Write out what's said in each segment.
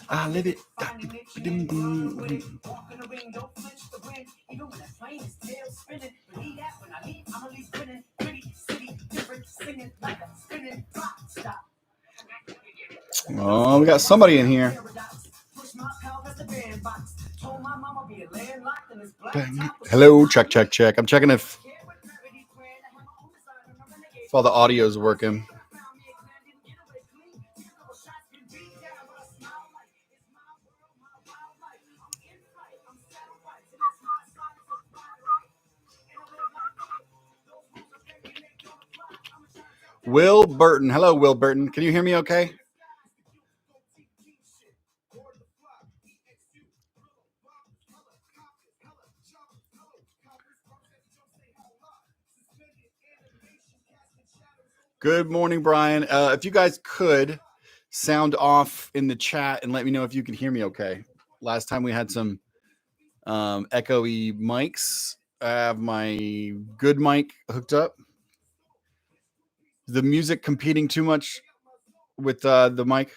I live it. Oh, we got somebody in here. Hello, check, check, check. I'm checking if all the audio is working. Will Burton. Hello, Will Burton. Can you hear me okay? Good morning, Brian. If you guys could sound off in the chat and let me know if you can hear me okay. Last time we had some echoey mics. I have my good mic hooked up. The music competing too much with the mic?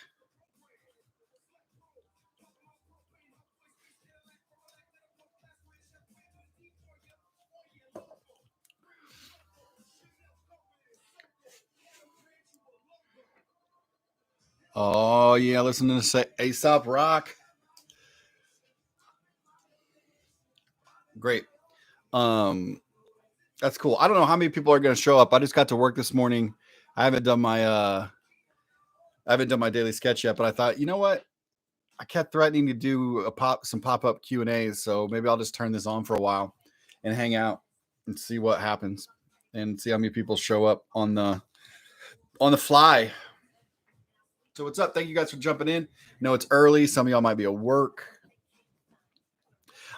Oh, yeah, listen to Aesop Rock. Great. That's cool. I don't know how many people are going to show up. I just got to work this morning. I haven't done my daily sketch yet, but I thought, you know what? I kept threatening to do some pop-up Q&As, so maybe I'll just turn this on for a while and hang out and see what happens and see how many people show up on the fly. So what's up? Thank you guys for jumping in. No, it's early. Some of y'all might be at work.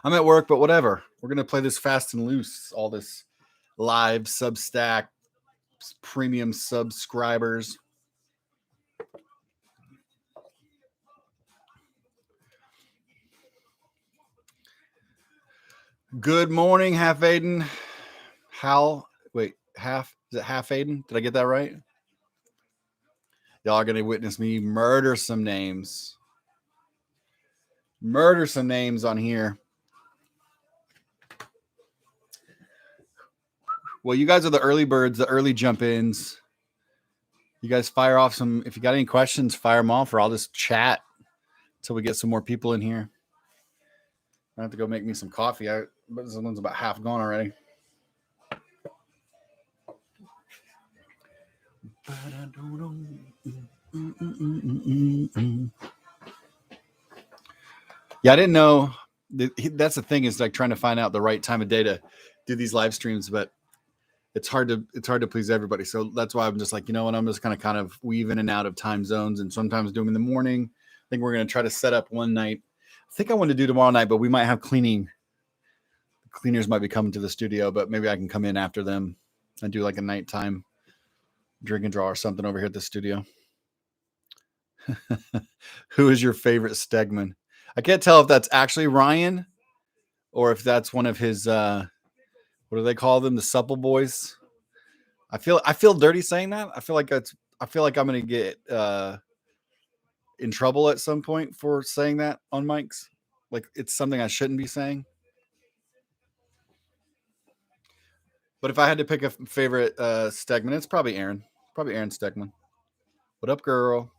I'm at work, but whatever. We're going to play this fast and loose, all this live Substack premium subscribers. Good morning, Half Aiden. Half? Is it Half Aiden? Did I get that right? Y'all are going to witness me murder some names. Murder some names on here. Well, you guys are the early birds, the early jump-ins. You guys fire off some. If you got any questions, fire them off, or I'll just chat until we get some more people in here. I have to go make me some coffee. But this one's about half gone already. Yeah, I didn't know. That's the thing, is like trying to find out the right time of day to do these live streams, but it's hard to please everybody. So that's why I'm just like, you know what, I'm just kind of weave in and out of time zones, and sometimes do them in the morning. I think we're going to try to set up one night. I think I want to do tomorrow night, but we might have cleaning. Cleaners might be coming to the studio, but maybe I can come in after them and do like a nighttime drink and draw or something over here at the studio. Who is your favorite Stegman? I can't tell if that's actually Ryan or if that's one of his what do they call them? The Supple Boys. I feel dirty saying that. I feel like I'm gonna get in trouble at some point for saying that on mics. Like it's something I shouldn't be saying. But if I had to pick a favorite Stegman, it's probably Aaron. Probably Aaron Stegman. What up, girl?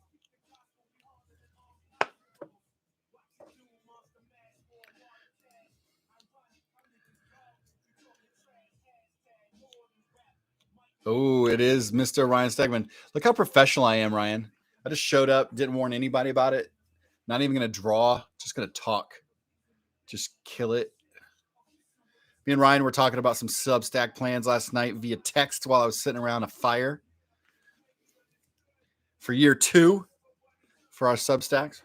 Oh, it is Mr. Ryan Stegman. Look how professional I am, Ryan. I just showed up, didn't warn anybody about it. Not even going to draw, just going to talk. Just kill it. Me and Ryan were talking about some Substack plans last night via text while I was sitting around a fire for year 2 for our Substacks.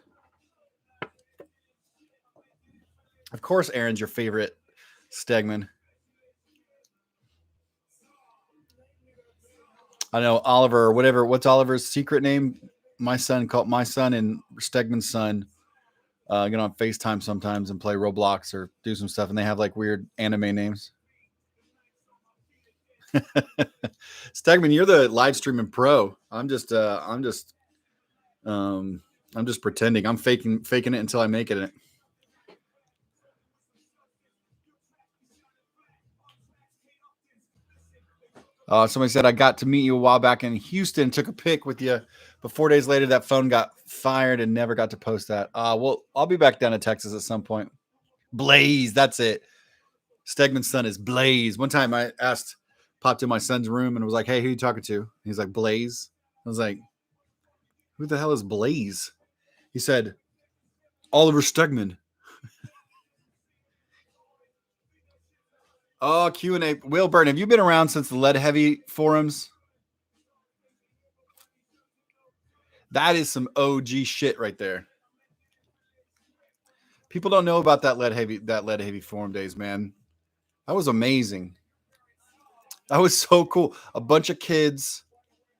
Of course, Aaron's your favorite Stegman. I know Oliver or whatever. What's Oliver's secret name? My son and Stegman's son get on FaceTime sometimes and play Roblox or do some stuff, and they have like weird anime names. Stegman, you're the live streaming pro. I'm just I'm just pretending. I'm faking it until I make it. Somebody said I got to meet you a while back in Houston, took a pic with you, but 4 days later that phone got fired and never got to post that. Well, I'll be back down to Texas at some point. Blaze, that's it. Stegman's son is Blaze. One time I popped in my son's room and was like, "Hey, who are you talking to?" He's like, "Blaze." I was like, "Who the hell is Blaze?" He said, "Oliver Stegman." Oh, Q&A. Will Burn, have you been around since the Lead Heavy forums? That is some OG shit right there. People don't know about that Lead Heavy forum days, man. That was amazing. That was so cool. A bunch of kids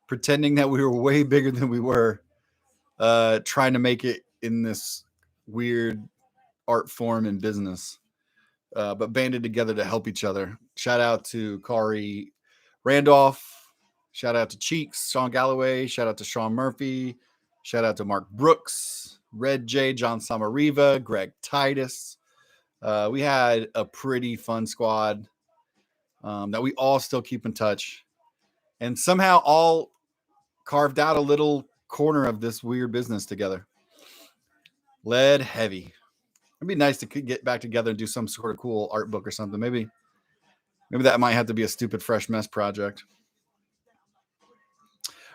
pretending that we were way bigger than we were, trying to make it in this weird art form and business, but banded together to help each other. Shout out to Kari Randolph. Shout out to Cheeks, Sean Galloway. Shout out to Sean Murphy. Shout out to Mark Brooks, Red J, John Samariva, Greg Titus. We had a pretty fun squad that we all still keep in touch, and somehow all carved out a little corner of this weird business together. Lead Heavy. It'd be nice to get back together and do some sort of cool art book or something. Maybe that might have to be a stupid fresh mess project.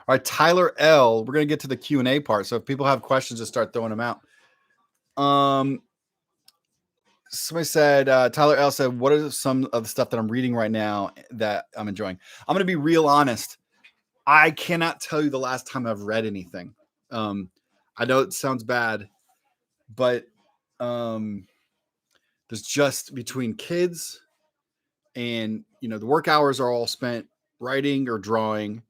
All right, Tyler L. We're gonna get to the Q&A part. So if people have questions, just start throwing them out. Somebody said, Tyler L. said, "What are some of the stuff that I'm reading right now that I'm enjoying?" I'm gonna be real honest. I cannot tell you the last time I've read anything. I know it sounds bad, but there's just between kids and the work hours are all spent writing or drawing,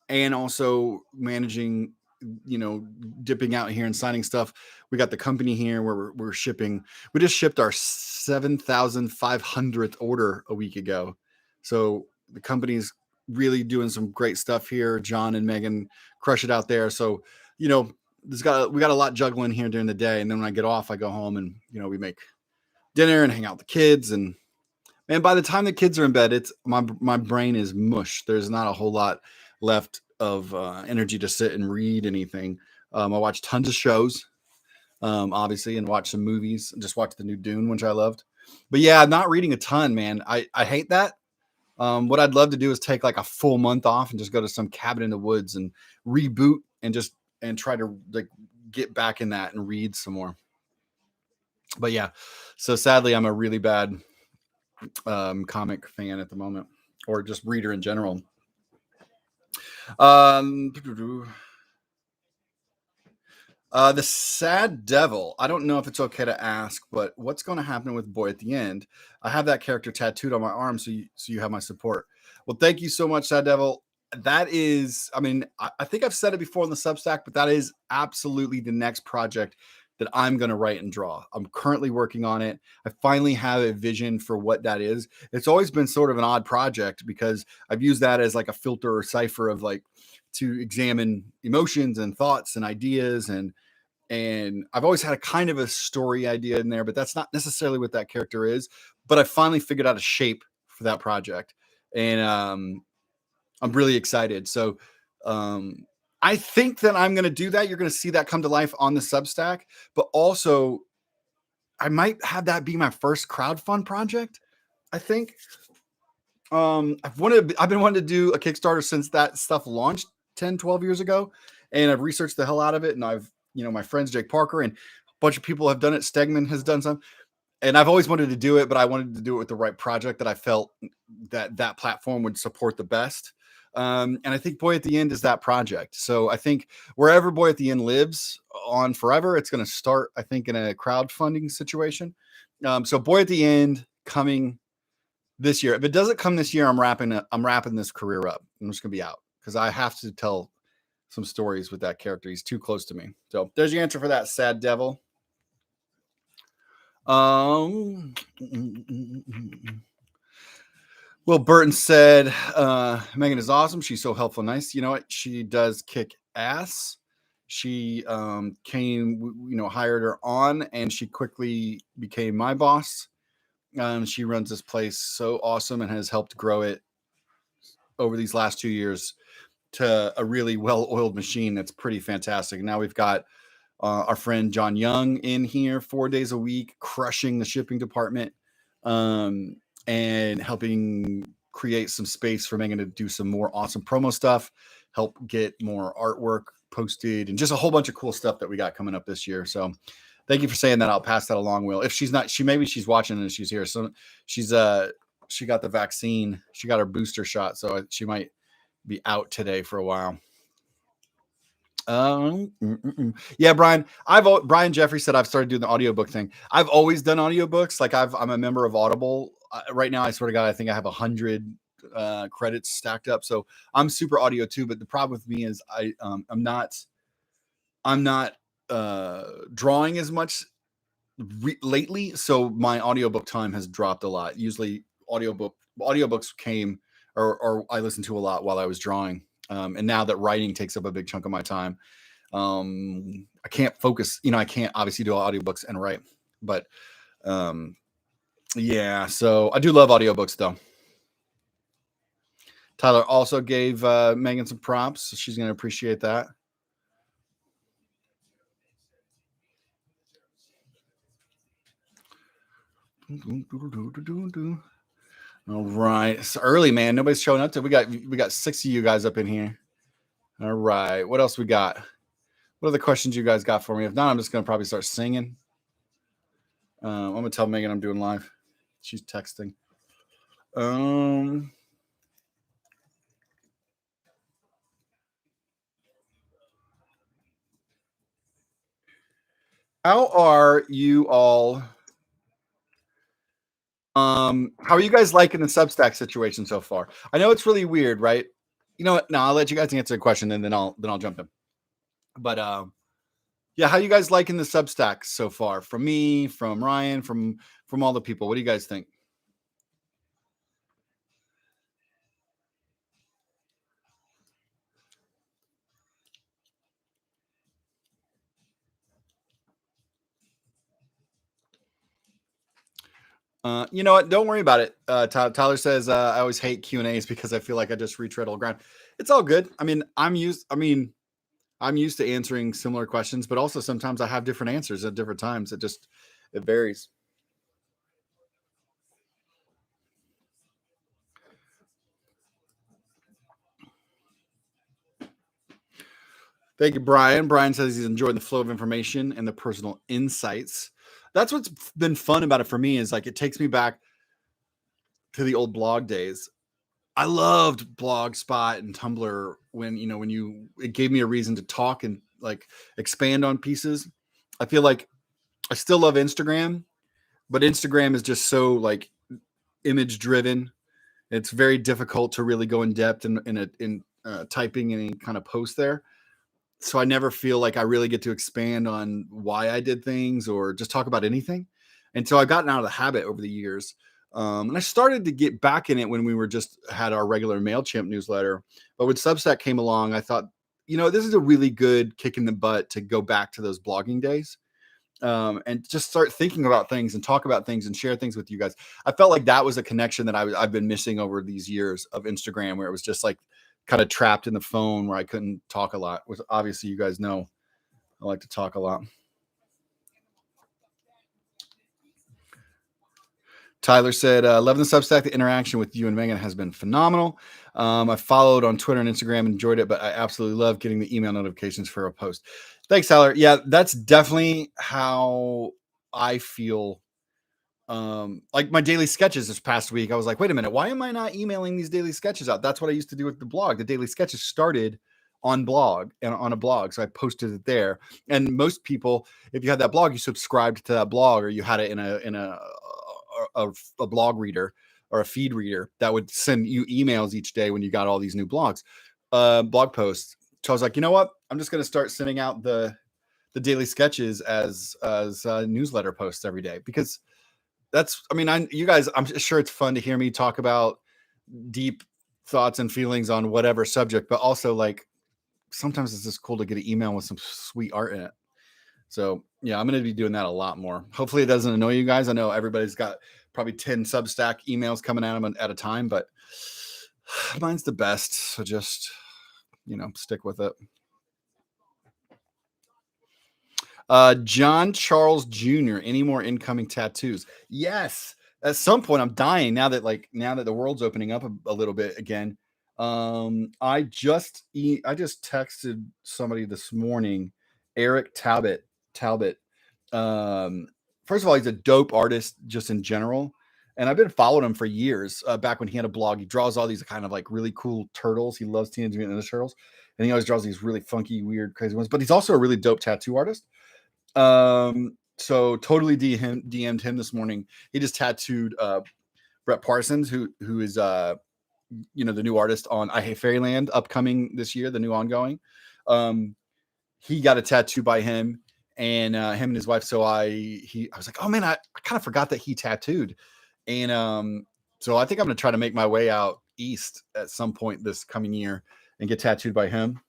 and also managing, dipping out here and signing stuff. We got the company here where we're shipping. We just shipped our 7,500th order a week ago. So the company's really doing some great stuff here. John and Megan crush it out there. So, we got a lot juggling here during the day. And then when I get off, I go home and, we make dinner and hang out with the kids. And man, by the time the kids are in bed, it's my brain is mush. There's not a whole lot left of energy to sit and read anything. I watch tons of shows, obviously, and watch some movies. Just watched the new Dune, which I loved. But yeah, not reading a ton, man. I hate that. What I'd love to do is take like a full month off and just go to some cabin in the woods and reboot and try to like get back in that and read some more. But yeah, so sadly, I'm a really bad comic fan at the moment, or just reader in general. The Sad Devil. I don't know if it's okay to ask, but what's going to happen with Boy at the End? I have that character tattooed on my arm, so you have my support. Well, thank you so much, Sad Devil. That is, I think I've said it before in the Substack, but that is absolutely the next project that I'm going to write and draw. I'm currently working on it. I finally have a vision for what that is. It's always been sort of an odd project because I've used that as like a filter or cipher of like to examine emotions and thoughts and ideas. And I've always had a kind of a story idea in there, but that's not necessarily what that character is. But I finally figured out a shape for that project. And I'm really excited. So I think that I'm going to do that. You're going to see that come to life on the Substack, but also I might have that be my first crowdfund project. I think I've been wanting to do a Kickstarter since that stuff launched 10, 12 years ago. And I've researched the hell out of it. And I've, my friends, Jake Parker and a bunch of people have done it. Stegman has done some, and I've always wanted to do it, but I wanted to do it with the right project that I felt that platform would support the best. And I think Boy at the End is that project. So I think wherever Boy at the End lives on forever, it's going to start, I think, in a crowdfunding situation. So Boy at the End coming this year. If it doesn't come this year, I'm wrapping this career up. I'm just going to be out because I have to tell some stories with that character. He's too close to me. So there's your answer for that, Sad Devil. Will Burton said, Megan is awesome. She's so helpful. Nice. You know what? She does kick ass. She hired her on, and she quickly became my boss. She runs this place so awesome and has helped grow it over these last 2 years to a really well-oiled machine that's pretty fantastic. Now we've got our friend John Young in here 4 days a week, crushing the shipping department, and helping create some space for Megan to do some more awesome promo stuff, help get more artwork posted, and just a whole bunch of cool stuff that we got coming up this year. So thank you for saying that. I'll pass that along, Will. If she's not, maybe she's watching and she's here. So she got the vaccine. She got her booster shot, so she might be out today for a while. Yeah, Brian. Brian Jeffrey said I've started doing the audiobook thing. I've always done audiobooks. Like I'm a member of Audible. Right now, I swear to God, I think I have 100 credits stacked up. So I'm super audio too. But the problem with me is I'm not drawing as much lately. So my audiobook time has dropped a lot. Usually audiobooks came or I listened to a lot while I was drawing. And now that writing takes up a big chunk of my time, I can't focus. I can't obviously do audiobooks and write, but yeah. So I do love audiobooks though. Tyler also gave Megan some props, so she's going to appreciate that. All right, it's early, man. Nobody's showing up. We got 6 of you guys up in here. All right, what else we got? What are the questions you guys got for me? If not, I'm just gonna probably start singing. I'm gonna tell Megan I'm doing live. She's texting. How are you all? How are you guys liking the Substack situation so far? I know it's really weird, right? You know what? No, I'll let you guys answer the question, and then I'll jump in. But yeah, how you guys liking the Substack so far? From me, from Ryan, from all the people. What do you guys think? You know what? Don't worry about it. Tyler says I always hate Q&As because I feel like I just retread old ground. It's all good. I mean, I'm used to answering similar questions, but also sometimes I have different answers at different times. It varies. Thank you, Brian. Brian says he's enjoying the flow of information and the personal insights. That's what's been fun about it for me is like it takes me back to the old blog days. I loved Blogspot and Tumblr when it gave me a reason to talk and like expand on pieces. I feel like I still love Instagram, but Instagram is just so like image driven. It's very difficult to really go in depth in typing any kind of post there. So I never feel like I really get to expand on why I did things or just talk about anything. And so I've gotten out of the habit over the years. And I started to get back in it when we were just had our regular MailChimp newsletter. But when Substack came along, I thought, this is a really good kick in the butt to go back to those blogging days. And just start thinking about things and talk about things and share things with you guys. I felt like that was a connection that I've been missing over these years of Instagram, where it was just like kind of trapped in the phone where I couldn't talk a lot. Which obviously you guys know I like to talk a lot. Tyler said, loving the Substack. The interaction with you and Megan has been phenomenal. I followed on Twitter and Instagram, enjoyed it, but I absolutely love getting the email notifications for a post. Thanks, Tyler. Yeah, that's definitely how I feel. Like my daily sketches this past week, I was like, wait a minute, why am I not emailing these daily sketches out? That's what I used to do with the blog. The daily sketches started on blog and on a blog. So I posted it there. And most people, if you had that blog, you subscribed to that blog, or you had it in a blog reader or a feed reader that would send you emails each day when you got all these new blog posts. So I was like, you know what? I'm just going to start sending out the daily sketches as newsletter posts every day, because you guys, I'm sure it's fun to hear me talk about deep thoughts and feelings on whatever subject, but also like sometimes it's just cool to get an email with some sweet art in it. So yeah, I'm going to be doing that a lot more. Hopefully it doesn't annoy you guys. I know everybody's got probably 10 Substack emails coming at them at a time, but mine's the best. So just, stick with it. John Charles Jr. Any more incoming tattoos? Yes. At some point, I'm dying now that the world's opening up a little bit again. I just texted somebody this morning, Eric Talbot. First of all, he's a dope artist just in general, and I've been following him for years. Back when he had a blog, he draws all these kind of like really cool turtles. He loves Teenage Mutant Ninja Turtles, and he always draws these really funky, weird, crazy ones. But he's also a really dope tattoo artist. So totally DM'd him this morning. He just tattooed Brett Parsons, who is the new artist on I Hate Fairyland, upcoming this year, the new ongoing. He got a tattoo by him, and him and his wife. So I was like, oh man, I kind of forgot that he tattooed, and so I think I'm gonna try to make my way out east at some point this coming year and get tattooed by him.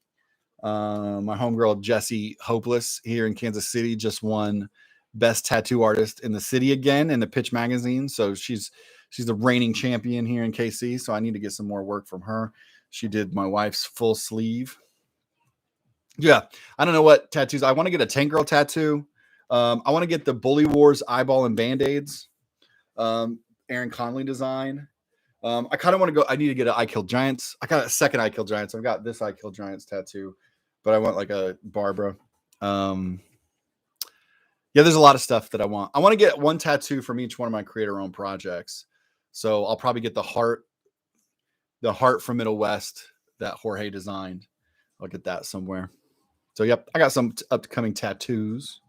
My homegirl Jessie Hopeless here in Kansas City just won best tattoo artist in the city again in the Pitch magazine. So she's the reigning champion here in KC. So I need to get some more work from her. She did my wife's full sleeve. Yeah, I don't know what tattoos. I want to get a Tank Girl tattoo. I want to get the Bully Wars eyeball and band-aids. Aaron Conley design. I kind of want to go. I need to get an I Kill Giants. I got a second I Kill Giants. I've got this I Kill Giants tattoo, but I want like a Barbara. Yeah, there's a lot of stuff that I want. I want to get one tattoo from each one of my creator-owned projects. So I'll probably get the heart from Middle West that Jorge designed. I'll get that somewhere. So yep, I got some upcoming tattoos.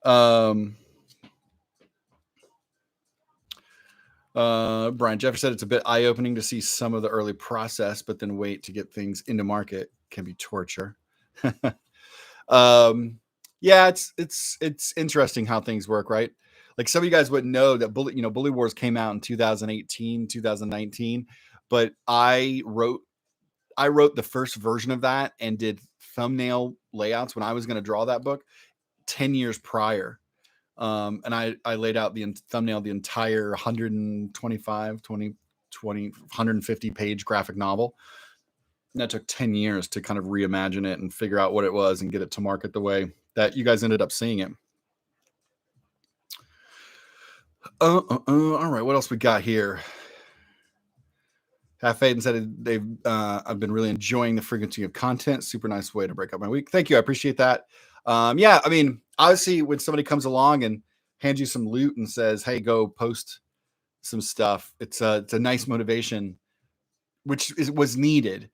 Brian Jeffer said it's a bit eye-opening to see some of the early process, but then wait to get things into market can be torture. Yeah, it's interesting how things work, right? Like some of you guys wouldn't know that Bully Wars came out in 2018, 2019, but I wrote the first version of that and did thumbnail layouts when I was going to draw that book 10 years prior. And I laid out the thumbnail, the entire 150 page graphic novel. And that took 10 years to kind of reimagine it and figure out what it was and get it to market the way that you guys ended up seeing it. All right, what else we got here? Half Aiden said I've been really enjoying the frequency of content. Super nice way to break up my week. Thank you. I appreciate that. Yeah, I mean, obviously when somebody comes along and hands you some loot and says, hey, go post some stuff, it's a nice motivation, which was needed.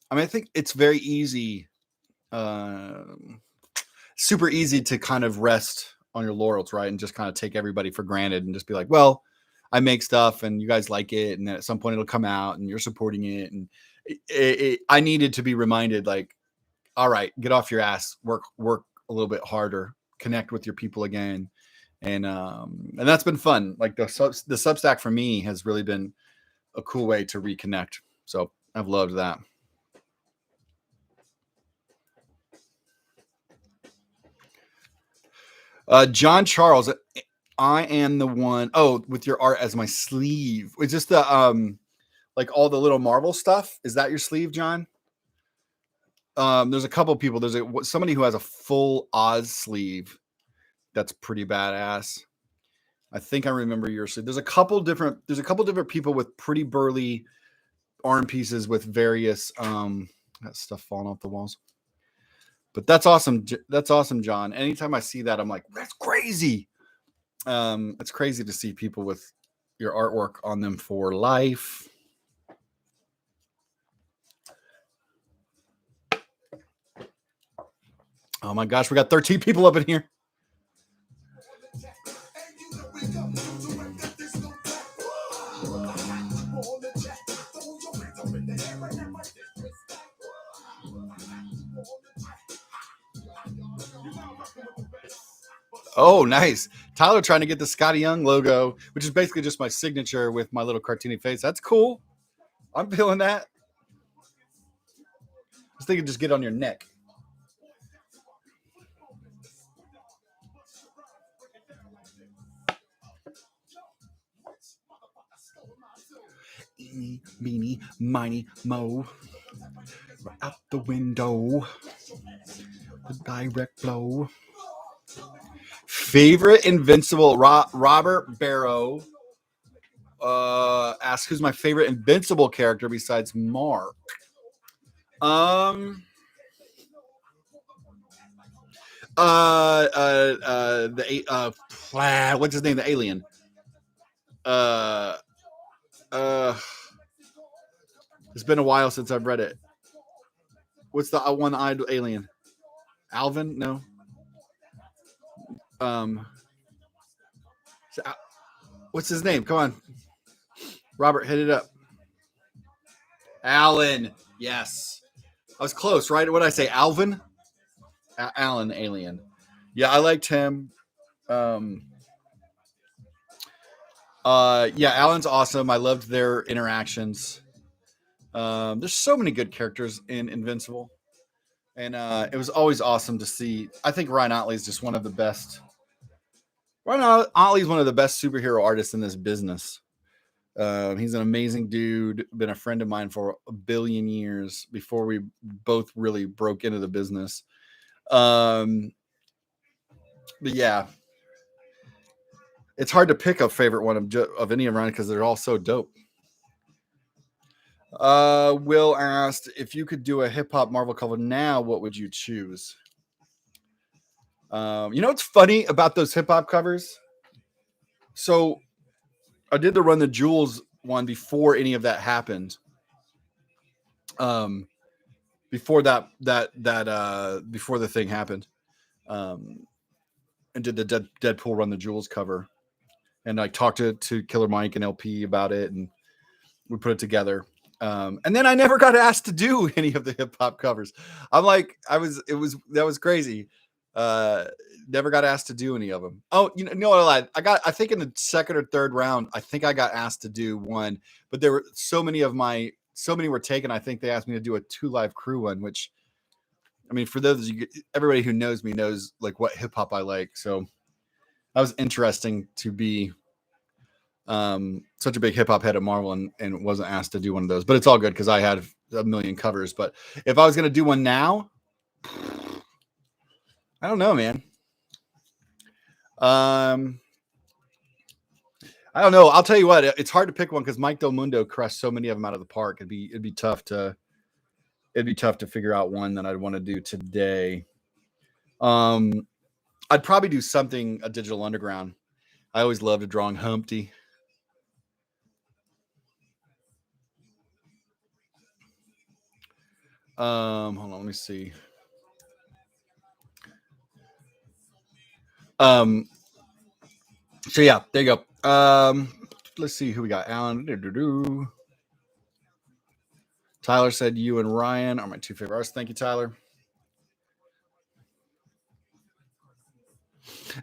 I mean, I think it's very easy, super easy to kind of rest on your laurels, right? And just kind of take everybody for granted and just be like, well, I make stuff and you guys like it. And then at some point it'll come out and you're supporting it. And I needed to be reminded, like, all right, get off your ass, work a little bit harder, connect with your people again. And that's been fun. Like the Substack for me has really been a cool way to reconnect. So I've loved that. John Charles, I am the one. Oh, with your art as my sleeve. It's just the like all the little Marvel stuff. Is that your sleeve, John? There's a couple people. There's somebody who has a full Oz sleeve. That's pretty badass. I think I remember your sleeve. There's a couple different people with pretty burly arm pieces with various that stuff falling off the walls. But that's awesome. That's awesome, John. Anytime I see that, I'm like, that's crazy. It's crazy to see people with your artwork on them for life. Oh my gosh, we got 13 people up in here. Oh, nice. Tyler trying to get the Scotty Young logo, which is basically just my signature with my little cartoony face. That's cool. I'm feeling that. This thing could just get on your neck. Eeny, meeny, miny, mo. Out the window. The direct blow. Favorite Invincible? Robert Barrow asks, who's my favorite Invincible character besides Mark? The what's his name? The alien. It's been a while since I've read it. What's the one-eyed alien? Alvin? No. What's his name? Come on, Robert, hit it up. Alan. Yes, I was close, right? What did I say? Alvin? Alan, alien. Yeah, I liked him. Yeah, Alan's awesome. I loved their interactions. There's so many good characters in Invincible, and it was always awesome to see. I think Ryan Otley is just one of the best. Ryan Otley is one of the best superhero artists in this business. He's an amazing dude. Been a friend of mine for a billion years before we both really broke into the business. But yeah, it's hard to pick a favorite one of any of Ryan because they're all so dope. Will asked, if you could do a hip hop Marvel cover now, what would you choose? You know what's funny about those hip hop covers? So I did the Run the Jewels one before any of that happened. Before before the thing happened, and did the Deadpool Run the Jewels cover, and I talked to Killer Mike and LP about it, and we put it together. And then I never got asked to do any of the hip hop covers. I'm like, that was crazy. Never got asked to do any of them. Oh, you know what I lied. I think in the second or third round, I think I got asked to do one, but there were so many were taken. I think they asked me to do a 2 Live Crew one, which, I mean, for those everybody who knows me knows like what hip hop I like. So that was interesting to be such a big hip hop head at Marvel and wasn't asked to do one of those, but it's all good because I had a million covers. But if I was going to do one now, I don't know, man. I don't know. I'll tell you what, it's hard to pick one because Mike Del Mundo crushed so many of them out of the park. It'd be tough to figure out one that I'd want to do today. I'd probably do something a Digital Underground. I always loved drawing Humpty. Hold on, let me see. So yeah, there you go. Let's see who we got. Alan. Tyler said you and Ryan are my 2 favorite artists. Thank you, Tyler.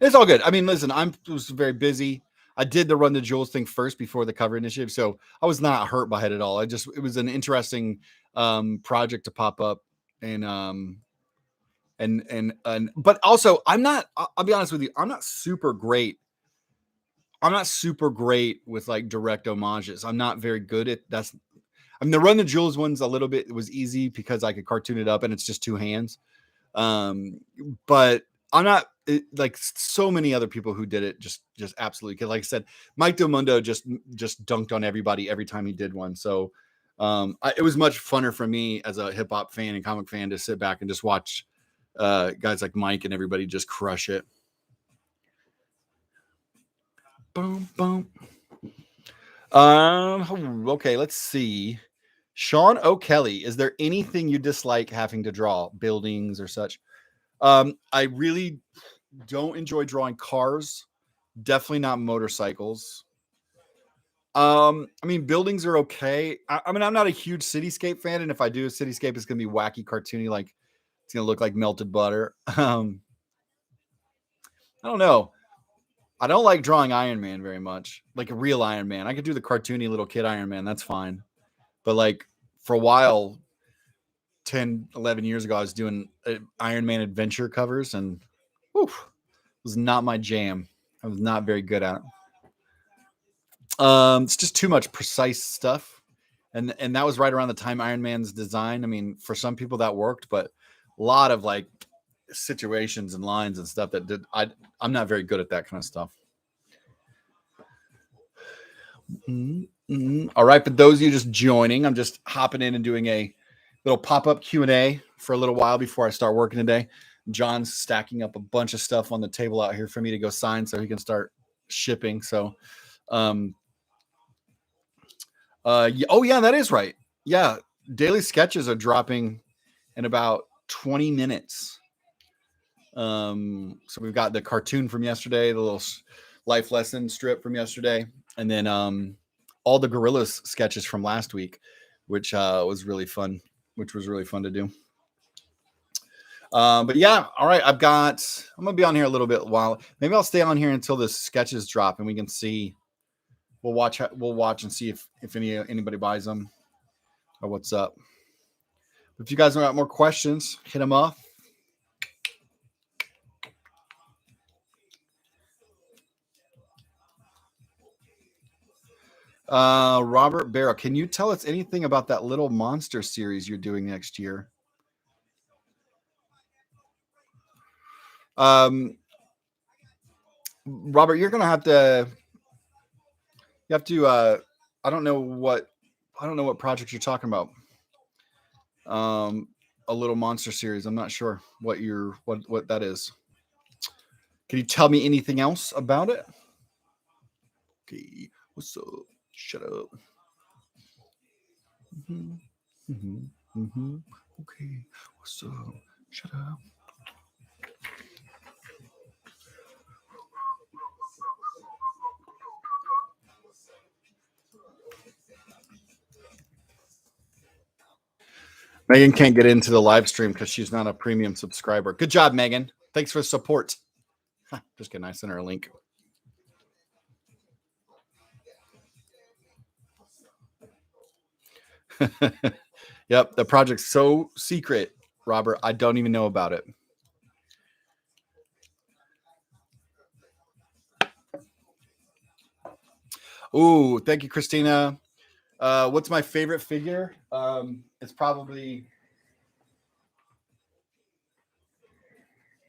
It's all good. I mean, listen, I was very busy. I did the Run the Jewels thing first before the cover initiative, so I was not hurt by it at all. It was an interesting project to pop up, and but also I'll be honest with you, I'm not super great with like direct homages. I'm not very good at that's. I mean, the Run the Jewels one's a little bit, it was easy because I could cartoon it up and it's just 2 hands. But I'm not like so many other people who did it just absolutely. Cause like I said, Mike Del Mundo just dunked on everybody every time he did one. So it was much funner for me as a hip hop fan and comic fan to sit back and just watch guys like Mike and everybody just crush it. Boom, boom. Okay, let's see. Sean O'Kelly, is there anything you dislike having to draw, buildings or such? I really don't enjoy drawing cars. Definitely not motorcycles. I mean, buildings are okay. I mean, I'm not a huge cityscape fan, and if I do a cityscape, it's gonna be wacky, cartoony, like it's gonna look like melted butter. I don't know. I don't like drawing Iron Man very much, like a real Iron Man. I could do the cartoony little kid Iron Man. That's fine. But like for a while, 10, 11 years ago, I was doing Iron Man adventure covers, and whew, it was not my jam. I was not very good at it. It's just too much precise stuff. And that was right around the time Iron Man's design. I mean, for some people that worked, but a lot of like situations and lines and stuff that I'm not very good at that kind of stuff. Mm-hmm. All right, for those of you just joining, I'm just hopping in and doing a little pop-up Q&A for a little while before I start working today. John's stacking up a bunch of stuff on the table out here for me to go sign so he can start shipping. So oh yeah, that is right. Yeah, daily sketches are dropping in about 20 minutes. So we've got the cartoon from yesterday, the little life lesson strip from yesterday, and then all the Gorillas sketches from last week, which was really fun to do. But yeah, all right, I'm gonna be on here a little bit while. Maybe I'll stay on here until the sketches drop and we can see. We'll watch and see if anybody buys them or what's up. If you guys got more questions, hit them up. Robert Barrow, can you tell us anything about that little monster series you're doing next year? Robert, you're gonna have to. You have to. I don't know what project you're talking about. A little monster series. I'm not sure what that is. Can you tell me anything else about it? Okay, what's up? Shut up. Okay, what's up? Shut up. Megan can't get into the live stream because she's not a premium subscriber. Good job, Megan. Thanks for the support. Just kidding. I sent her a link. Yep, the project's so secret, Robert. I don't even know about it. Ooh, thank you, Christina. What's my favorite figure? It's probably.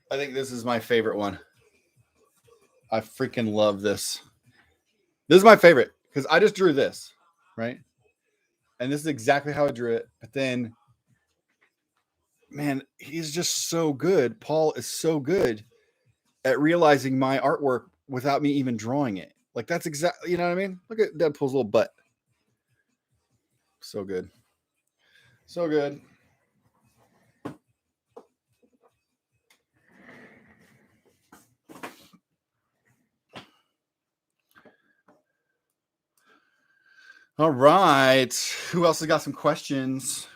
I think this is my favorite one. I freaking love this. This is my favorite because I just drew this, right? And this is exactly how I drew it. But then, man, he's just so good. Paul is so good at realizing my artwork without me even drawing it. Like that's exactly, you know what I mean? Look at Deadpool's little butt. So good. So good. All right. Who else has got some questions?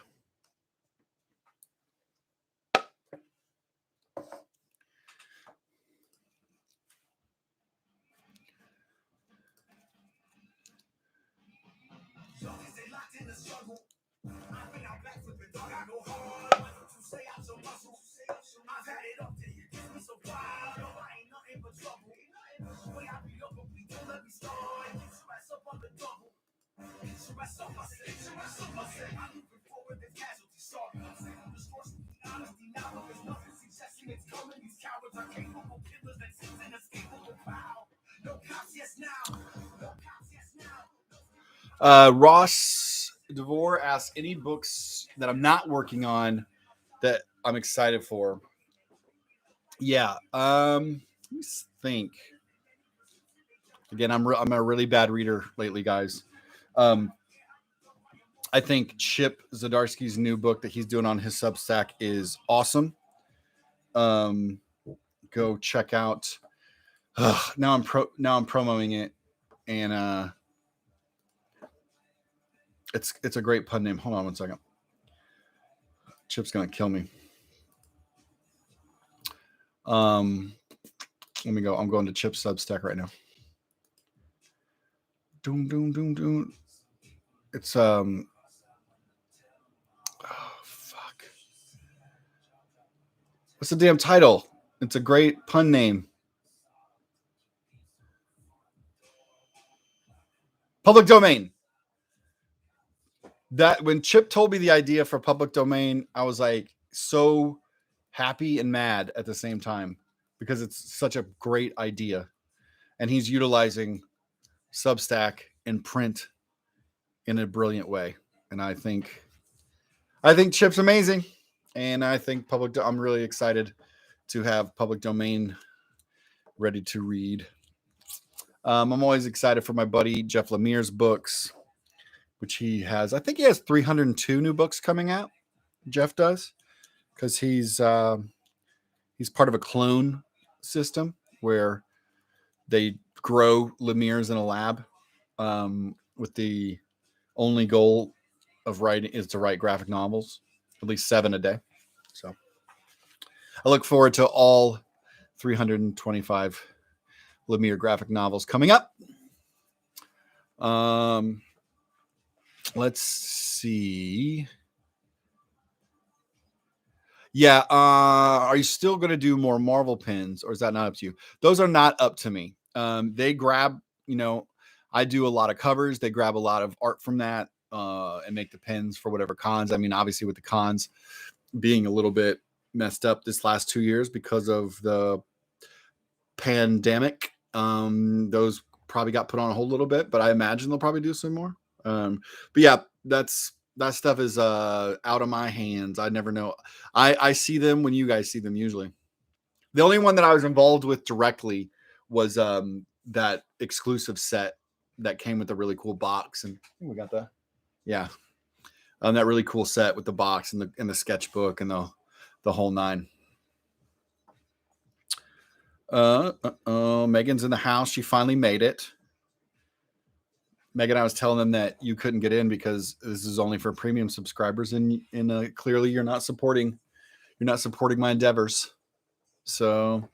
Ross DeVore asks any books that I'm not working on that I'm excited for. Yeah. Let me think. Again, I'm a really bad reader lately, guys. I think Chip Zdarsky's new book that he's doing on his Substack is awesome. Go check out. Now I'm promoting it, and it's a great pun name. Hold on one second. Chip's gonna kill me. Let me go. I'm going to Chip's Substack right now. Doom, doom, doom, doom. It's Oh fuck. What's the damn title? It's a great pun name. Public Domain. That when Chip told me the idea for Public Domain, I was like so happy and mad at the same time because it's such a great idea. And he's utilizing Substack and print in a brilliant way. And I think Chip's amazing. And I think I'm really excited to have Public Domain ready to read. I'm always excited for my buddy Jeff Lemire's books, which he has. I think he has 302 new books coming out. Jeff does, because he's part of a clone system where they grow Lemire's in a lab with the only goal of writing is to write graphic novels, at least 7 a day. So I look forward to all 325 Lemire graphic novels coming up. Let's see. Yeah. Are you still going to do more Marvel pins, or is that not up to you? Those are not up to me. They grab, I do a lot of covers. They grab a lot of art from that and make the pins for whatever cons. I mean, obviously with the cons being a little bit messed up this last 2 years because of the pandemic, those probably got put on a hold a little bit, but I imagine they'll probably do some more. But yeah, that stuff is out of my hands. I never know. I see them when you guys see them usually. The only one that I was involved with directly was that exclusive set that came with a really cool box, and we got that. Yeah, that really cool set with the box and the sketchbook and the whole nine. Megan's in the house. She finally made it. Megan, I was telling them that you couldn't get in because this is only for premium subscribers, and clearly you're not supporting my endeavors. So,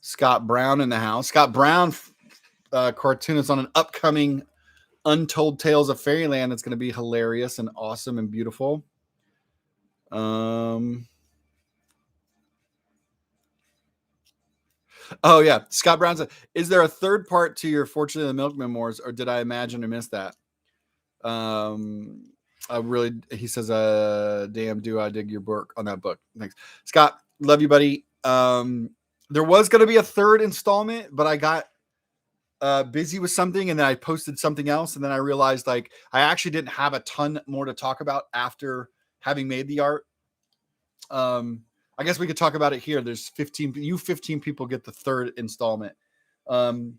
Scott Brown in the house. Scott Brown, cartoonist on an upcoming Untold Tales of Fairyland that's going to be hilarious and awesome and beautiful. Oh yeah, Scott Brown said, "Is there a third part to your Fortune of the Milk Memoirs, or did I imagine or miss that?" He says, "Damn, do I dig your book on that book?" Thanks, Scott. Love you, buddy. There was going to be a third installment, but I got busy with something, and then I posted something else, and then I realized I actually didn't have a ton more to talk about after having made the art. I guess we could talk about it here. There's 15 people get the third installment. The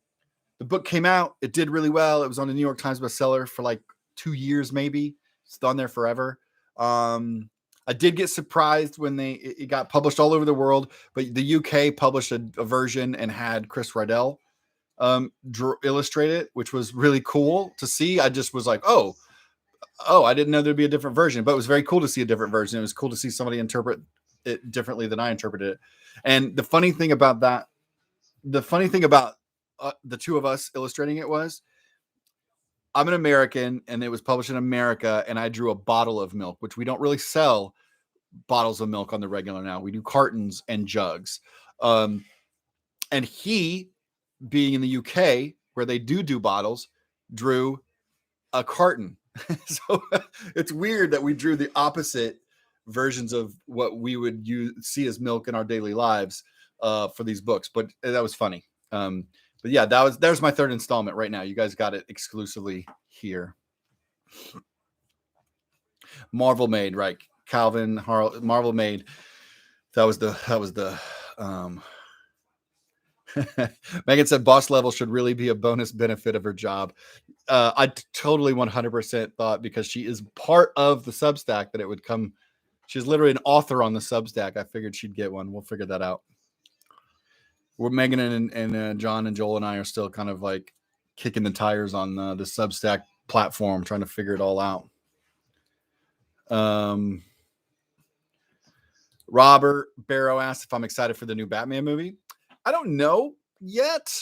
book came out. It did really well. It was on the New York Times bestseller for like 2 years, maybe. It's on there forever. I did get surprised when it got published all over the world, but the UK published a version and had Chris Riddell illustrate it, which was really cool to see. I just was like, oh, I didn't know there'd be a different version, but it was very cool to see a different version. It was cool to see somebody interpret it differently than I interpreted it. And the funny thing about the two of us illustrating it was, I'm an American and it was published in America, and I drew a bottle of milk, which we don't really sell bottles of milk on the regular now. We do cartons and jugs. And he, being in the UK where they do bottles, drew a carton. So it's weird that we drew the opposite versions of what we would see as milk in our daily lives for these books, but that was funny. But yeah, there's my third installment right now. You guys got it exclusively here. Marvel Made, right? Calvin Harl, Marvel Made. That was the Megan said boss level should really be a bonus benefit of her job. I totally 100% thought, because she is part of the Substack, that it would come. She's literally an author on the Substack. I figured she'd get one. We'll figure that out. Megan and John and Joel and I are still kind of like kicking the tires on the Substack platform, trying to figure it all out. Robert Barrow asked if I'm excited for the new Batman movie. I don't know yet.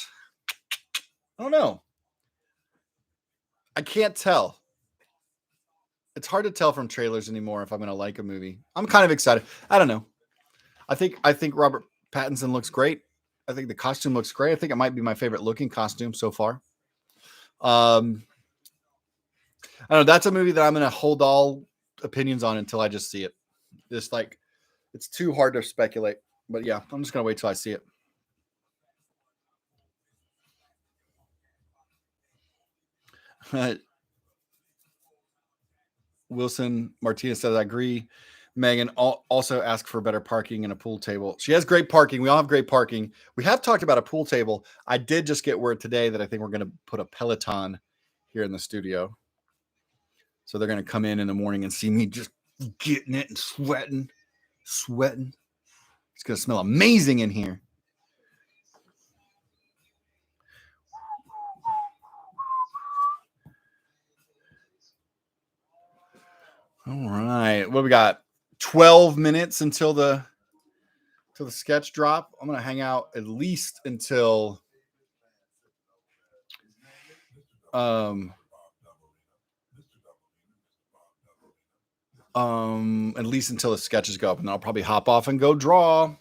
I don't know. I can't tell. it's hard to tell from trailers anymore if I'm going to like a movie. I'm kind of excited. I don't know. I think Robert Pattinson looks great. I think the costume looks great. I think it might be my favorite looking costume so far. I don't know. That's a movie that I'm going to hold all opinions on until I just see it. Just like it's too hard to speculate. But yeah, I'm just going to wait till I see it. Wilson Martinez says, I agree. Megan also asked for better parking and a pool table. She has great parking. We all have great parking. We have talked about a pool table. I did just get word today that I think we're going to put a Peloton here in the studio. So they're going to come in the morning and see me just getting it and sweating. It's going to smell amazing in here. All right. What we got? 12 minutes until the sketch drop. I'm going to hang out at least until at least until the sketches go up, and then I'll probably hop off and go draw.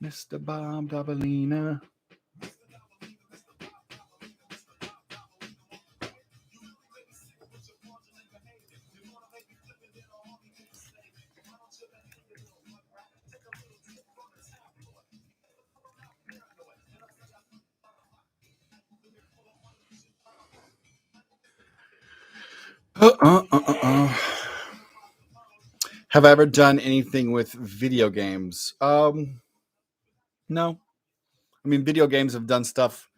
Mr. Bob Dabalina. Have I ever done anything with video games? No. I mean, video games have done stuff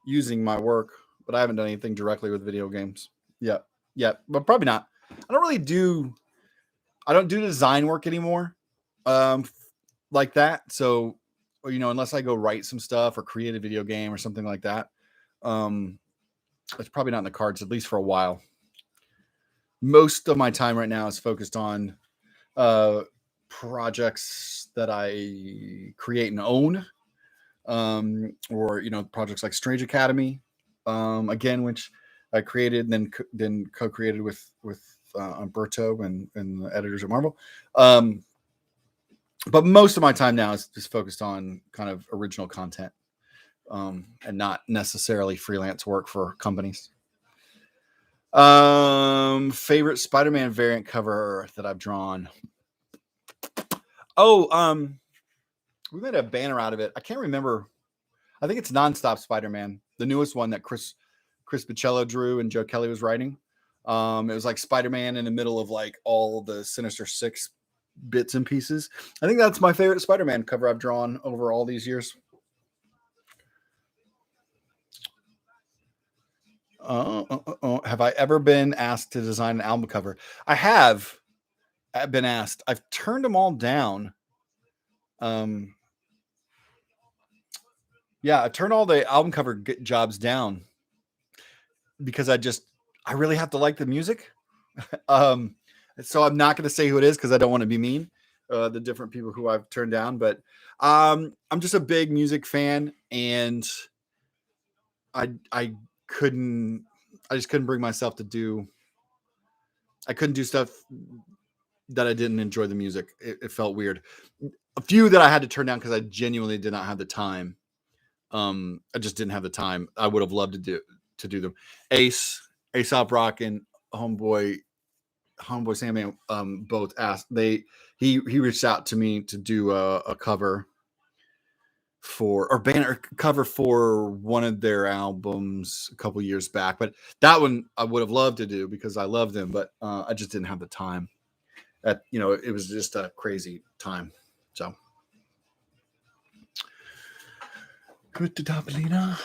using my work, but I haven't done anything directly with video games. Yeah, but probably not. I don't do design work anymore, like that. So, unless I go write some stuff or create a video game or something like that, it's probably not in the cards, at least for a while. Most of my time right now is focused on projects that I create and own, or projects like Strange Academy, again, which I created and then co-created with Umberto and the editors at Marvel. But most of my time now is just focused on kind of original content, and not necessarily freelance work for companies. Favorite Spider-Man variant cover that I've drawn. Oh, we made a banner out of it. I can't remember. I think it's Nonstop Spider-Man, the newest one that Chris Bichello drew and Joe Kelly was writing. It was like Spider-Man in the middle of like all the Sinister Six bits and pieces. I think that's my favorite Spider-Man cover I've drawn over all these years. Have I ever been asked to design an album cover? I have been asked. I've turned them all down. Yeah, I turned all the album cover jobs down because I really have to like the music. So I'm not going to say who it is because I don't want to be mean. The different people who I've turned down, but I'm just a big music fan, and I just couldn't bring myself to do. I couldn't do stuff that I didn't enjoy the music. It felt weird. A few that I had to turn down because I genuinely did not have the time. I just didn't have the time. I would have loved to do them. Aesop Rock and Homeboy Sandman both asked. He reached out to me to do a cover or banner cover for one of their albums a couple years back, but that one I would have loved to do because I love them, but I just didn't have the time. It was just a crazy time. So good to Dabalina.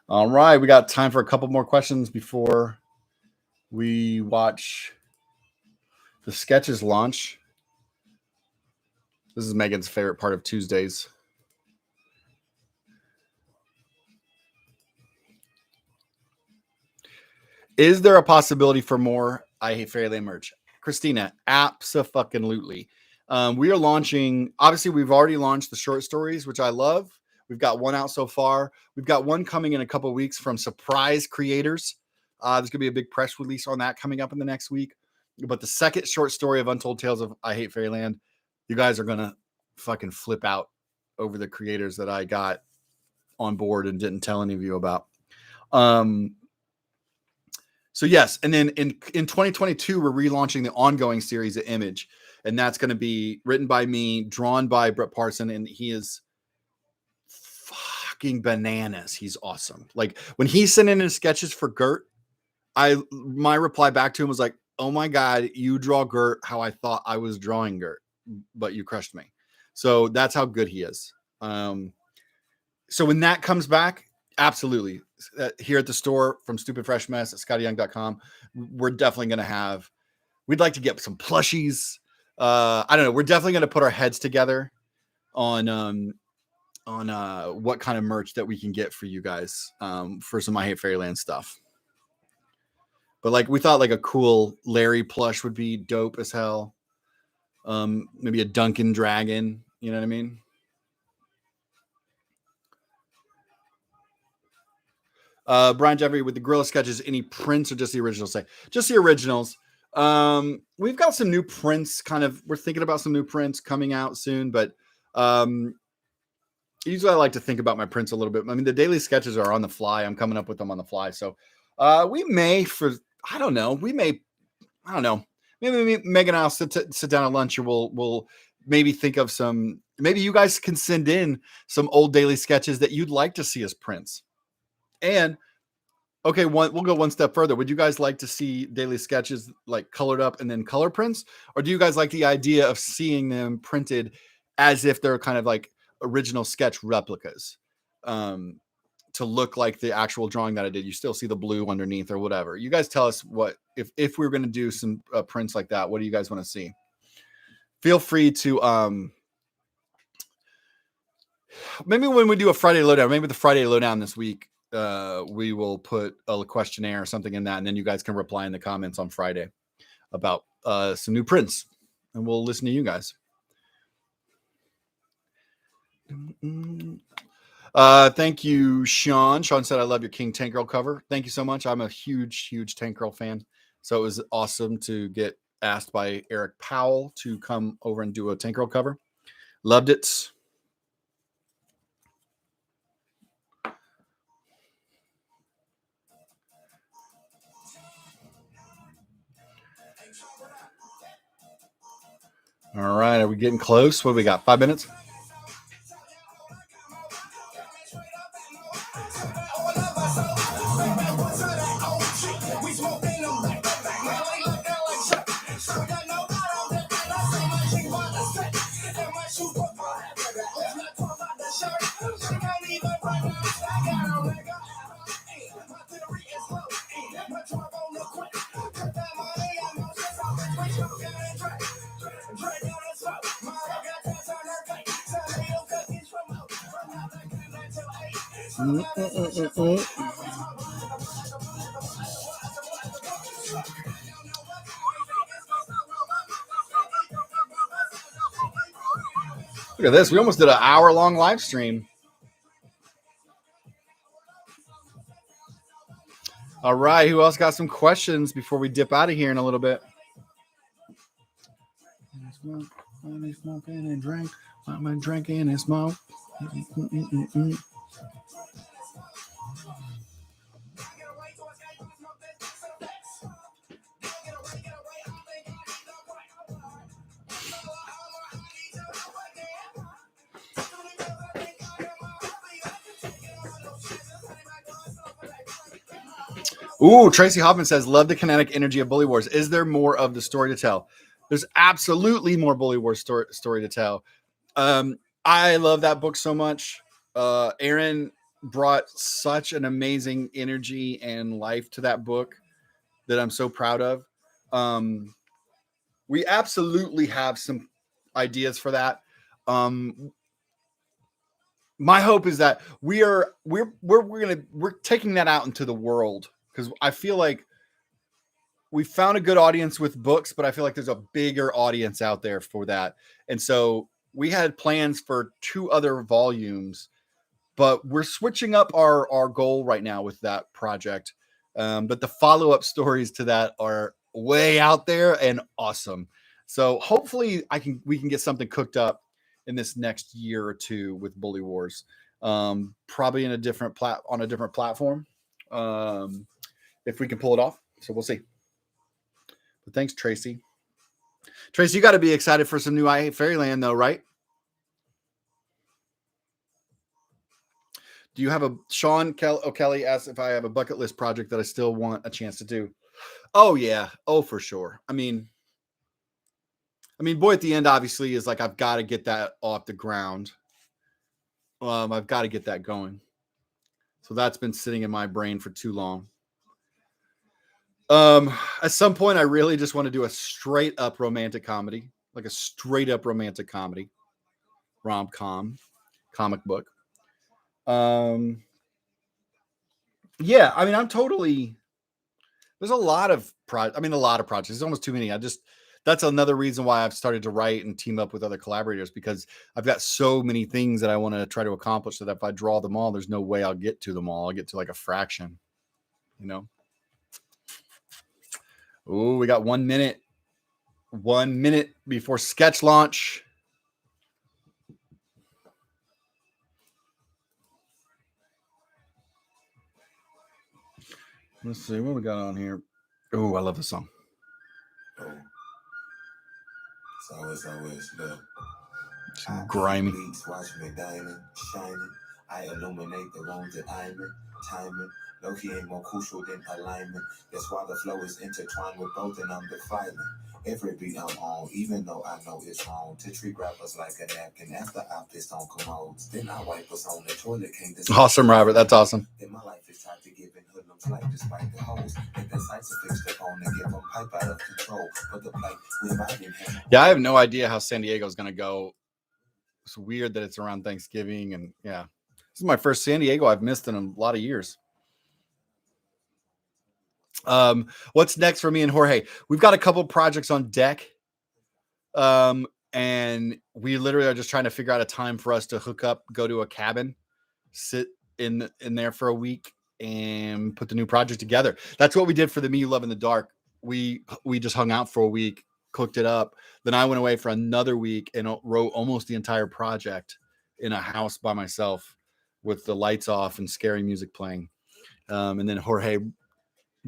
All right, we got time for a couple more questions before we watch the sketches launch. This is Megan's favorite part of Tuesdays. Is there a possibility for more I Hate Fairyland merch? Christina, abso-fucking-lutely. We are launching, obviously, we've already launched the short stories, which I love. We've got one out so far. We've got one coming in a couple of weeks from Surprise Creators. There's going to be a big press release on that coming up in the next week. But the second short story of Untold Tales of I Hate Fairyland, you guys are going to fucking flip out over the creators that I got on board and didn't tell any of you about. So yes, and then in 2022, we're relaunching the ongoing series at Image, and that's going to be written by me, drawn by Brett Parson, and he is fucking bananas. He's awesome. Like when he sent in his sketches for Gert, my reply back to him was like, "Oh my god, you draw Gert how I thought I was drawing Gert, but you crushed me." So that's how good he is. So when that comes back, absolutely. Here at the store from Stupid Fresh Mess at ScottyYoung.com, we're definitely going to have, we'd like to get some plushies. I don't know. We're definitely going to put our heads together on what kind of merch that we can get for you guys for some I Hate Fairyland stuff. But like we thought like a cool Larry plush would be dope as hell. Maybe a Duncan Dragon, you know what I mean? Brian Jeffrey with the Gorilla Sketches, any prints or just the originals? Say just the originals. We've got some new prints we're thinking about some new prints coming out soon, but usually I like to think about my prints a little bit. I mean, the daily sketches are on the fly. I'm coming up with them on the fly. So we may maybe Megan and I'll sit down at lunch, or we'll maybe think of some, maybe you guys can send in some old daily sketches that you'd like to see as prints. And okay, we'll go one step further. Would you guys like to see daily sketches like colored up and then color prints? Or do you guys like the idea of seeing them printed as if they're kind of like original sketch replicas to look like the actual drawing that I did? You still see the blue underneath or whatever. You guys tell us what, if we were going to do some prints like that, what do you guys want to see? Feel free to, maybe when we do a Friday lowdown, maybe the Friday lowdown this week, we will put a questionnaire or something in that, and then you guys can reply in the comments on Friday about some new prints, and we'll listen to you guys. Thank you, Sean. Sean said, "I love your King Tank Girl cover." Thank you so much. I'm a huge Tank Girl fan, so it was awesome to get asked by Eric Powell to come over and do a Tank Girl cover. Loved it. All right, are we getting close? What do we got? 5 minutes? Look at this. We almost did an hour-long live stream. All right. Who else got some questions before we dip out of here in a little bit? Smoking and drink. I'm drinking and smoke. Ooh, Tracy Hoffman says, "Love the kinetic energy of Bully Wars. Is there more of the story to tell?" There's absolutely more Bully Wars story to tell. I love that book so much. Aaron brought such an amazing energy and life to that book that I'm so proud of. We absolutely have some ideas for that. My hope is that we're taking that out into the world, because I feel like we found a good audience with books, but I feel like there's a bigger audience out there for that. And so we had plans for 2 other volumes, but we're switching up our goal right now with that project. But the follow-up stories to that are way out there and awesome. So hopefully we can get something cooked up in this next year or 2 with Bully Wars. Probably in a different on a different platform. If we can pull it off. So we'll see. But thanks, Tracy. Tracy, you got to be excited for some new I Hate Fairyland, though, right? Do you have a Sean O'Kelly asks if I have a bucket list project that I still want a chance to do? Oh yeah. Oh, for sure. I mean, Boy at the End obviously is like, I've got to get that off the ground. I've got to get that going. So that's been sitting in my brain for too long. At some point, I really just want to do a straight up romantic comedy, like a straight up romantic comedy, rom-com, comic book. Yeah, I mean, I'm totally. There's a lot of projects. There's almost too many. That's another reason why I've started to write and team up with other collaborators, because I've got so many things that I want to try to accomplish that if I draw them all, there's no way I'll get to them all. I'll get to like a fraction, you know? Oh, we got 1 minute. 1 minute before sketch launch. Let's see what we got on here. Oh, I love this song. Oh. It's always love. Grimy. Watch me diamond, shining. I illuminate the wrongs that I'm in. Timing. Loki ain't more crucial than alignment. That's why the flow is intertwined with both, and I'm defiling every beat I'm on, even though I know it's wrong. To treat rappers like a napkin after I pissed on commodes. Then I wipe us on the toilet. Awesome, Robert. That's awesome. Then my life is tied to giving hoodlums life despite the hoes. And the sights are fixed up on and give them pipe out of control. But the plight, yeah, I have no idea how San Diego is going to go. It's weird that it's around Thanksgiving. And yeah, this is my first San Diego I've missed in a lot of years. What's next for me and Jorge? We've got a couple projects on deck. And we literally are just trying to figure out a time for us to hook up, go to a cabin, sit in there for a week and put the new project together. That's what we did for the Me You Love in the Dark. We just hung out for a week, cooked it up. Then I went away for another week and wrote almost the entire project in a house by myself with the lights off and scary music playing. And then Jorge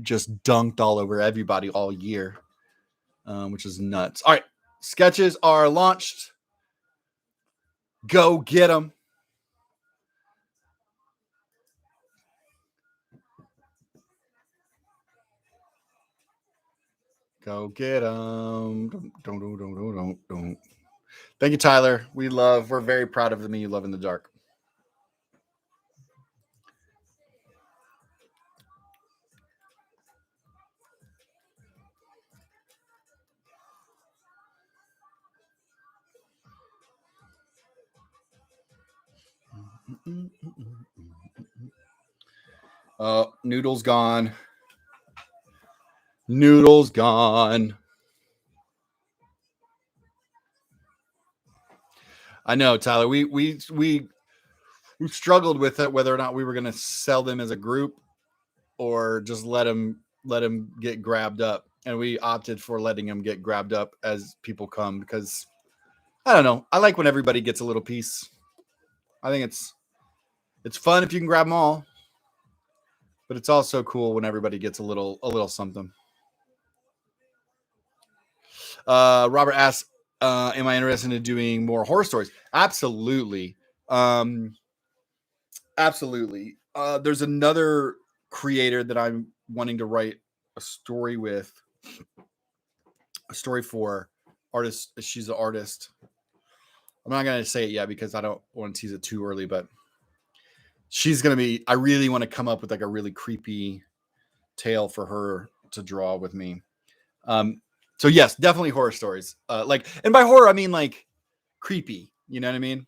just dunked all over everybody all year, which is nuts. All right. Sketches are launched. Go get them. Go get them. Don't. Thank you, Tyler. We're very proud of the Me You Love in the Dark. Noodle's gone. Noodle's gone. I know, Tyler. We struggled with it, whether or not we were going to sell them as a group or just let them get grabbed up, and we opted for letting them get grabbed up as people come, because I don't know. I like when everybody gets a little piece. I think it's fun if you can grab them all, but it's also cool when everybody gets a little something. Robert asks, am I interested in doing more horror stories? Absolutely. Absolutely. There's another creator that I'm wanting to write a story for. Artist. She's an artist. I'm not going to say it yet because I don't want to tease it too early, but she's going to be, I really want to come up with like a really creepy tale for her to draw with me. So yes, definitely horror stories. And by horror, I mean like creepy, you know what I mean?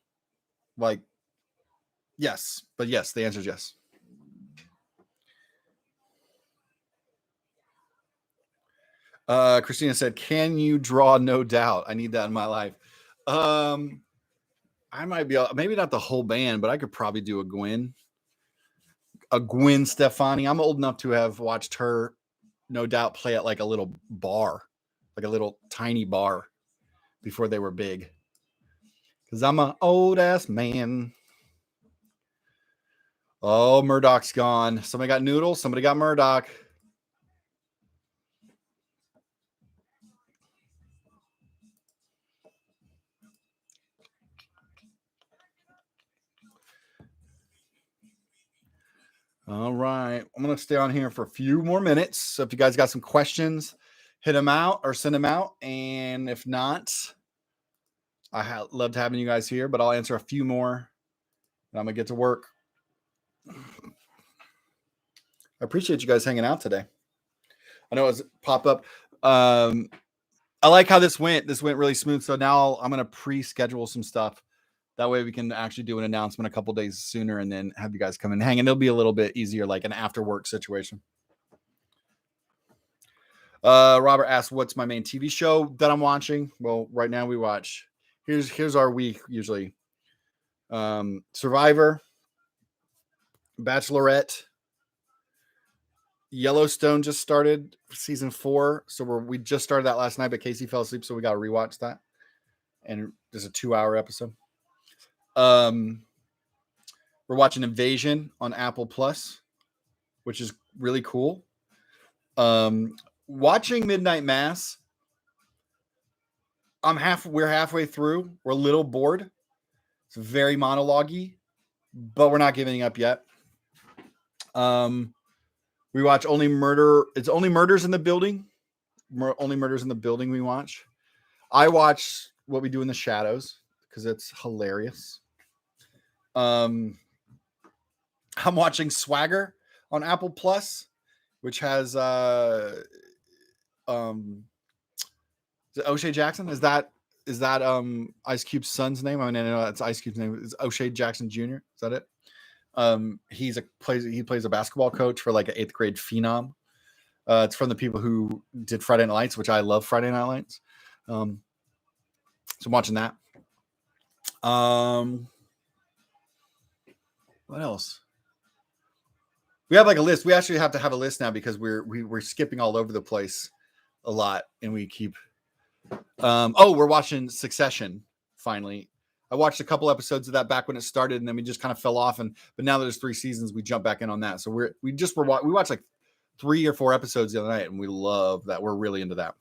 Like, yes, but yes, the answer is yes. Christina said, "Can you draw? No doubt. I need that in my life." I might be maybe not the whole band, but I could probably do a Gwen Stefani. I'm old enough to have watched her, no doubt, play at like a little bar, like a little tiny bar before they were big. Because I'm an old ass man. Oh, Murdoch's gone. Somebody got Noodles. Somebody got Murdoch. All right. I'm going to stay on here for a few more minutes. So if you guys got some questions, hit them out or send them out. And if not, I loved having you guys here, but I'll answer a few more. And I'm going to get to work. I appreciate you guys hanging out today. I know it was pop up. I like how this went. This went really smooth. So now I'm going to pre-schedule some stuff. That way we can actually do an announcement a couple days sooner and then have you guys come and hang. And it'll be a little bit easier, like an after work situation. Robert asked, what's my main TV show that I'm watching? Well, right now we watch, here's our week usually. Survivor, Bachelorette, Yellowstone just started season 4. So we just started that last night, but Casey fell asleep. So we got to rewatch that. And there's a 2-hour episode. We're watching Invasion on Apple Plus, which is really cool. Watching Midnight Mass. We're halfway through. We're a little bored. It's very monologue-y, but we're not giving up yet. We watch Only Murder. It's Only Murders in the Building. Only Murders in the Building we watch. I watch What We Do in the Shadows because it's hilarious. I'm watching Swagger on Apple Plus, which has O'Shea Jackson. Is that Ice Cube's son's name? I mean, I know that's Ice Cube's name. Is O'Shea Jackson Jr.? Is that it? He plays a basketball coach for like an 8th grade phenom. It's from the people who did Friday Night Lights, which I love Friday Night Lights. So I'm watching that. What else? We have like a list. We actually have to have a list now because we're skipping all over the place a lot, and we keep. We're watching Succession finally. I watched a couple episodes of that back when it started, and then we just kind of fell off. But now there's 3 seasons, we jump back in on that. So we watched like 3 or 4 episodes the other night, and we love that. We're really into that.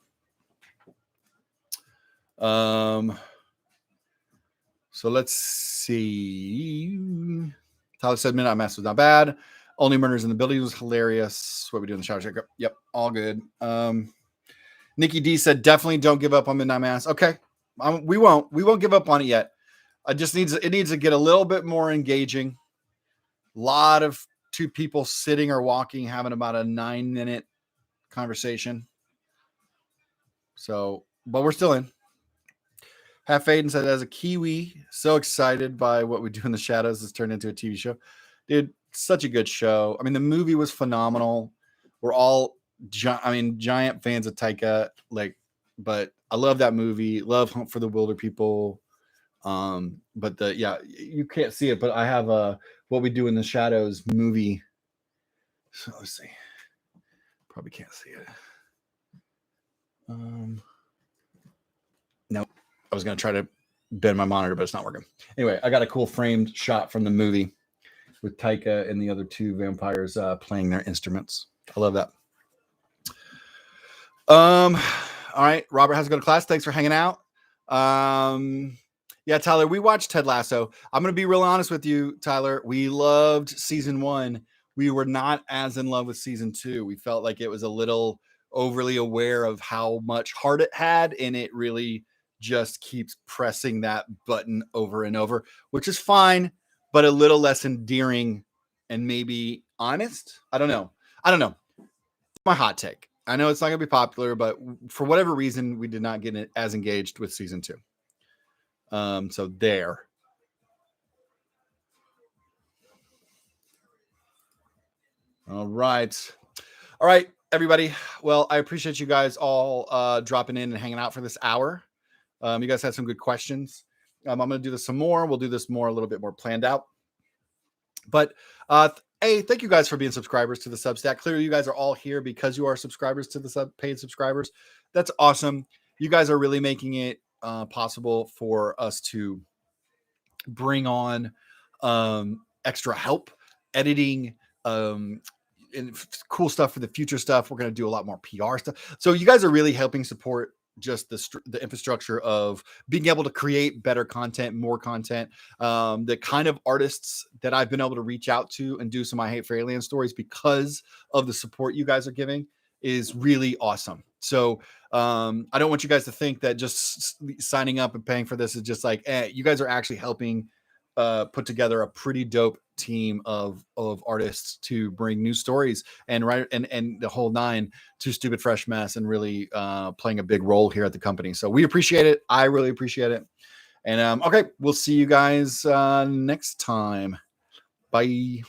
So let's see. Tyler said Midnight Mass was not bad. Only Murders in the Building was hilarious. What we do in the shower check. Yep, all good. Nikki D said definitely don't give up on Midnight Mass. Okay, we won't give up on it yet. It needs to get a little bit more engaging. A lot of 2 people sitting or walking, having about a 9-minute conversation. So, but we're still in. Half Aiden said, as a Kiwi, so excited by What We Do in the Shadows has turned into a TV show. Dude, such a good show. I mean, the movie was phenomenal. We're all giant fans of Taika, but I love that movie. Love Hunt for the Wilder People. But you can't see it, but I have What We Do in the Shadows movie. So let's see. Probably can't see it. No, I was gonna try to bend my monitor, but it's not working. Anyway, I got a cool framed shot from the movie with Taika and the other 2 vampires playing their instruments. I love that. All right, Robert has to go to class. Thanks for hanging out. Yeah, Tyler, we watched Ted Lasso. I'm going to be real honest with you, Tyler. We loved season 1. We were not as in love with season 2. We felt like it was a little overly aware of how much heart it had, and it really just keeps pressing that button over and over, which is fine, but a little less endearing and maybe honest. I don't know. My hot take. I know it's not going to be popular, but for whatever reason, we did not get it as engaged with season 2. So there. All right. everybody. Well, I appreciate you guys all dropping in and hanging out for this hour. You guys had some good questions. I'm going to do this some more. We'll do this more, a little bit more planned out. But hey, thank you guys for being subscribers to the Substack. Clearly, you guys are all here because you are subscribers to the paid subscribers. That's awesome. You guys are really making it possible for us to bring on extra help, editing, and cool stuff for the future stuff. We're going to do a lot more PR stuff. So you guys are really helping support just the infrastructure of being able to create better content, more content, the kind of artists that I've been able to reach out to and do some I Hate Fairyland stories because of the support you guys are giving is really awesome. So I don't want you guys to think that just signing up and paying for this is just like, you guys are actually helping put together a pretty dope team of artists to bring new stories and the whole nine to Stupid Fresh Mess, and really playing a big role here at the company. So we appreciate it. I really appreciate it. And okay, we'll see you guys next time. Bye.